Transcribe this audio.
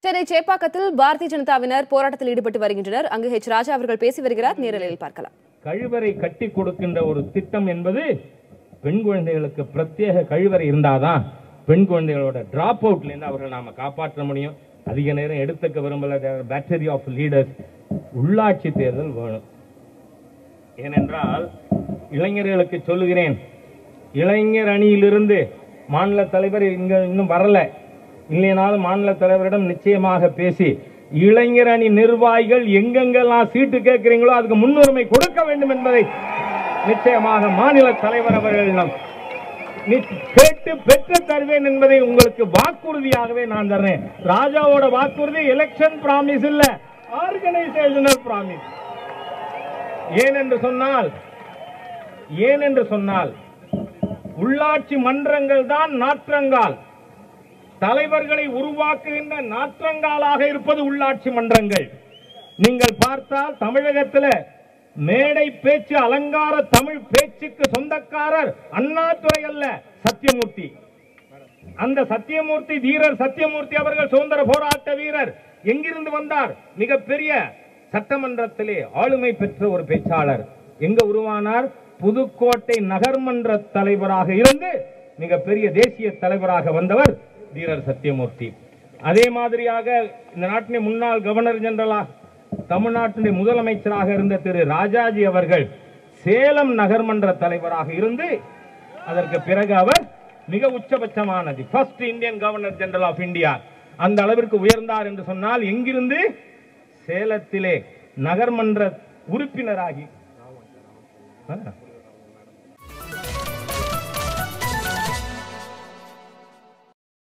சென்னை சேப்பாக்கத்தில் பாரதிய ஜனதாவினர் போராட்டத்தில் ஈடுபட்டு வருகின்றனர். அங்கு ஹெச் ராஜா அவர்கள் பேசி வருகிறார். நேரலையில் பார்க்கலாம். கழிவறை கட்டி கொடுக்கின்ற ஒரு திட்டம் என்பது பெண் குழந்தைகளுக்கு பிரத்யேக கழிவறை இருந்தாதான் பெண் குழந்தைகளோட டிராப் அவுட்ல இருந்து அவர்கள் நாம காப்பாற்ற முடியும். அதிக நேரம் எடுத்துக்க விரும்பல. Battery of leaders. உள்ளாட்சி தேர்தல் வேணும். ஏனென்றால் இளைஞர்களுக்கு சொல்லுகிறேன், இளைஞர் அணியிலிருந்து மாநில தலைவர் இன்னும் வரல, இல்லைனாலும் மாநில தலைவரிடம் நிச்சயமாக பேசி இளைஞர் அணி நிர்வாகிகள் எங்கெங்கெல்லாம் சீட்டு கேட்கிறீங்களோ அதுக்கு முன்னுரிமை கொடுக்க வேண்டும் என்பதை நிச்சயமாக மாநில தலைவர் அவர்களிடம் கேட்டு பெற்று தருவேன் என்பதை உங்களுக்கு வாக்குறுதியாகவே நான் தர்றேன். ராஜாவோட வாக்குறுதி எலெக்ஷன் பிராமிஸ் இல்ல, ஆர்கனைசேஷனல் பிராமிஸ். ஏனென்று சொன்னால் உள்ளாட்சி மன்றங்கள் தான் நாற்றங்கால். தலைவர்களை உருவாக்குகின்ற நாற்றங்காலாக இருப்பது உள்ளாட்சி மன்றங்கள். நீங்கள் பார்த்தால் தமிழகத்தில் மேடை பேச்சு, அலங்கார தமிழ் பேச்சுக்கு சொந்தக்காரர் அண்ணாதுரை அல்ல, சத்தியமூர்த்தி. அந்த சத்தியமூர்த்தி, தீரர் சத்தியமூர்த்தி அவர்கள் சுதந்திர போராட்ட வீரர். எங்கிருந்து வந்தார்? மிகப்பெரிய சட்டமன்றத்திலே ஆளுமை பெற்ற ஒரு பேச்சாளர். எங்க உருவானார்? புதுக்கோட்டை நகர்மன்ற தலைவராக இருந்து மிகப்பெரிய தேசிய தலைவராக வந்தவர் தீரர் சத்தியமூர்த்தி. அதே மாதிரியாக இந்த நாட்டின் முன்னாள் கவர்னர் ஜெனரலாக, தமிழ்நாட்டினுடைய முதலமைச்சராக இருந்த திரு ராஜாஜி அவர்கள் சேலம் நகர்மன்ற தலைவராக இருந்து அதற்கு பிறகு அவர் மிக உச்சபட்சமானது first Indian governor general of India அந்த அளவிற்கு உயர்ந்தார் என்று சொன்னால் எங்கிருந்து? சேலத்திலே நகர்மன்ற உறுப்பினராகி